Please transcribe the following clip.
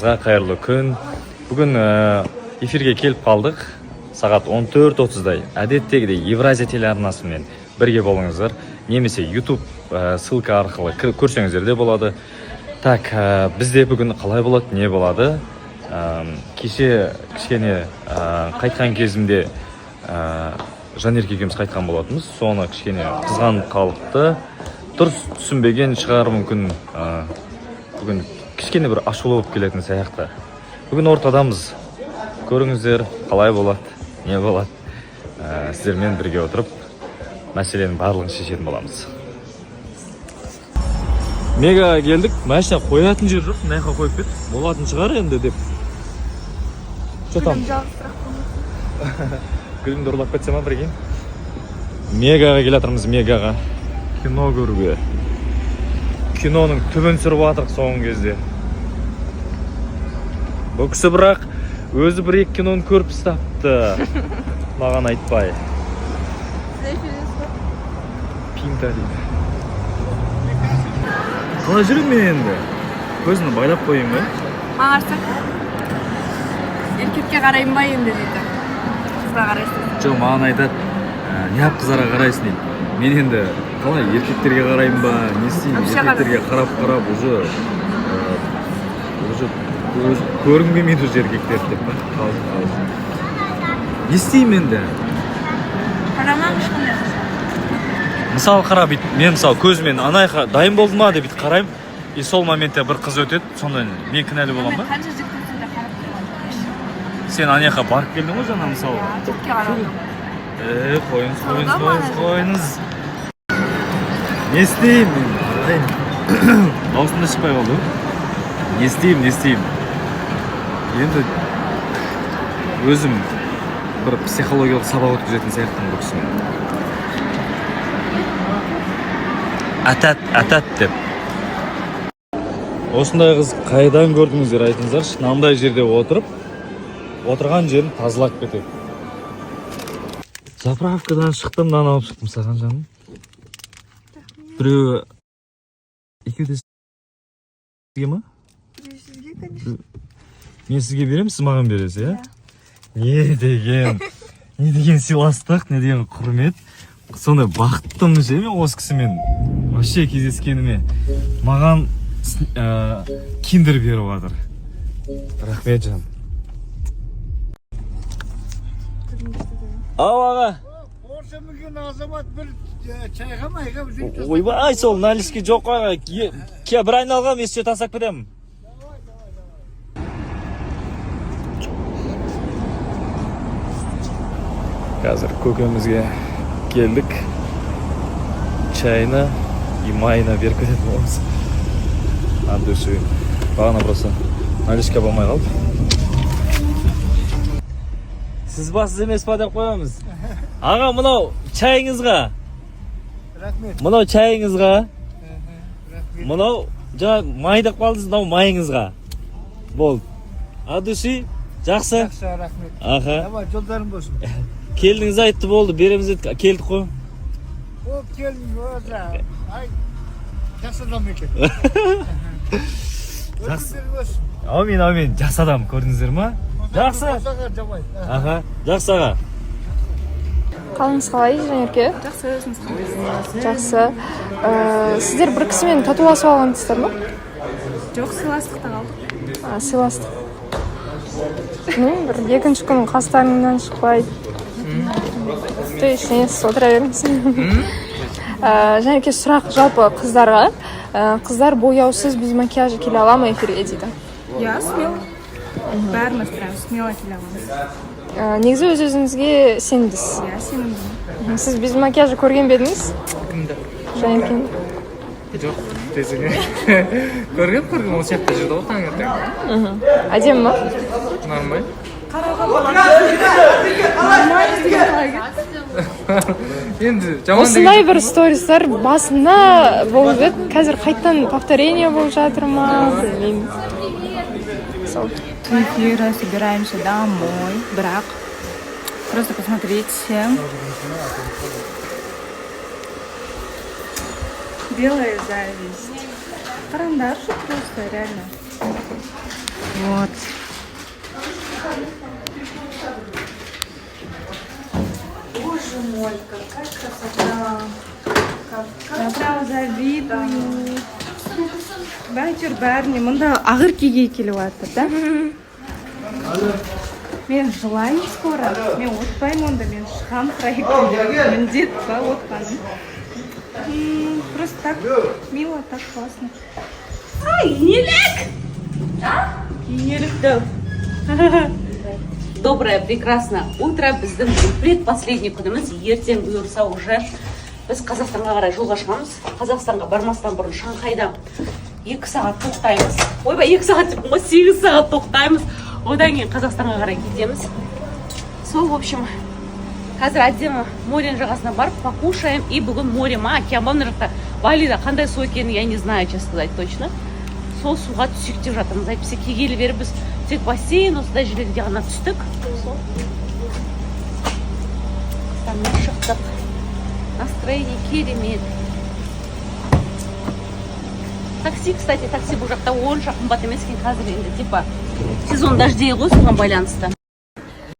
Барларыңызға қайырлы күн. Бүгін эфирге келіп қалдық. Сағат 14:30-дай. Әдеттегідей Евразия телеарнасымен бірге болыңыздар. Немесе YouTube ссылка арқылы көрсеңіздер де болады. Так, бізде бүгін қалай болады, не болады? Кеше кішкене қайтқан кезімде Жанерке екеуміз қайтқан болатынбыз. Соны кішкене қызғанып қалыпты. Дұрыс түсінбеген шығар мүмкін. Бүгін кішкене бір ашулы болып келетін сияқты. Бүгін ортадамыз. Көріңіздер, қалай болады, не болады. Сіздермен бірге отырып, мәселенің барлығын шешетін боламыз. Мега келдік. Машина қоятын жер жоқ. Мына жаққа қойып кет. Болатын шығар енді деп. Что там? Гүлімді ұрлап кетсе ма бірге? Мегаға келатырмыз, Мегаға. Кино көруге. Киноның түбін сүріп атырық соңғы кезде. Бұл кісі бірақ өзі бір-екі киноны көріп стапты. Маған айтпай. Пинта дейді. Қалай жүрем мен енді? Көзіні байлап қойын ба? Мағарсақ. Еркекке қарайын ба енді дейді. Қызға қарайсың. Жоқ, маған айтады, неғып қыздарға қарайсың дейді. Мен енді қалай еркектерге қарайын ба, не істейін? Еркектерге қарап уже көргім келмейді уже еркектерді деп па? Қалжың. Не істеймін енді? Қарамам ешқандай. Мысалы қарап, мен мысалы көзімен анайға дайын болды ма деп қараймын. И сол моментте бір қыз өтеді, сонда мен кінәлі боламын ба? Қанша жіктің де қарап тұрмадым. Сен анайға барып келдің ғой жаңа мысалы? Жікке қарадым. Қойыңыз. Не істеймін мен? Даусында шықпай қалды. Не істеймін? Енді өзім бір психологиялық сабақ өткізетін сияқтымын бұл кісімен. Атат деп. Осындай қыз қайдан көрдіңіздер айтыңыздаршы. Мынандай жерде отырған жерін тазалап кетеді. Заправкадан шықтым, нан алып шықтым саған жаным. Біреуі екеуі де сізге ма? Сізге, конечно. Мен сізге берем, сіз маған бересіз, иә? Не деген сыйластық, не деген құрмет. Сондай бақыттымын ше мен осы кісімен вообще кездескеніме. Маған киндер беріп жатыр. Рахмет жан. Ау аға. Орса мүлген азамат бір чайға майға үзіп Ойбай, сол налиски жоқ аға. Ке бір айналғам, есте тасақ кетемін. Қазір көкемізге келдік. Чайны и майына беріп кететін боламыз. Андышуын. Бағана просто налиска болмай қалды. Сіз басыз емес па деп қоямыз. Аға, мынау чайыңызға. Рахмет. Мынау чайыңызға. Рахмет. Мынау жаңа май деп қалдыңыз, мынау майыңызға. Болды. Адуши, жақсы. Жақсы, рахмет. Аха. Давай, жолдарың болсын. Келдіңіз айтты болды, береміз деді, келдік қой. О, келдің өзі. Ай, жақсы адам екен. Жақсы. Өтіндер болсын. Аумин, жақсы адам, көрдіңіздер ма? Жақсы. Осаға жамай. Аха, жақсы аға. Қалыңыз қалай, Жанерке? Жақсы, өзіңіз қалайсыз? Жақсы. Сіздер бір кісімен татуласып алғансыздар ма? Жоқ, сыйластықта қалдық. Сыйластық. Бір екінші күн қастарыңнан шықпайды. Ештеңесіз отыра беріңіз. Жанерке, сұрақ жалпы қыздарға. Қыздар бояусыз без макияжа келе ала ма эфирге дейді? Я смело. Бәріміз прям смело келе аламыз. Негізі өз-өзіңізге сендіңіз. Я сенімдімін. Сіз без макияжа көрген бе едіңіз? Кімді? Жанеркені. Жоқ, тезіне. Көргем, ол сияқты жүрді ғой таңертең. Әдемі ма? Нормаль. Енді жаман Осындай бір стористар басында болып еді. Қазір қайттан повторение болып жатыр ма? Білмеймін. Эфира, собираемся домой. Брак. Просто посмотреть всем. Белая зависть. Карандаш просто, реально. Вот. Боже мой, какая красота. Я прям завидую. Бәйтер бәріне мында ағыр киге келіп жатыр, да? Мен жылайын скоро. Мен отпаймын онда, мен шығам проектке. Міндет па отпаным. Просто так мило, так классно. Ай, нелек! Енелікті. Доброе, прекрасное утро. Біздің предпоследний күніміз. Ертең бұйырса уже біз Қазақстанға қарай жолға шығамыз. Қазақстанға бармастан бұрын Шанхайда 2 сағат тоқтаймыз. Ойбай, 2 сағат деп, 8 сағат тоқтаймыз. Одан кейін Қазақстанға қарай кетеміз. Сол, в общем, қазір әдемі морен жағасына барып покушаем. И бүгін море ма, океан ба, мына жақта Балида қандай су екенін я не знаю, честно сказать, точно. Сол суға түсек деп жатырмыз. Әйтпесе келгелі бері біз тек бассейн, осындай жерлерге ғана түстік. Сол. Қыстан шықтық. Настроение керемет. Такси, кстати, такси бұл жақта онша қымбат емес екен қазір енді, типа сезон дождей ғой, соған байланысты.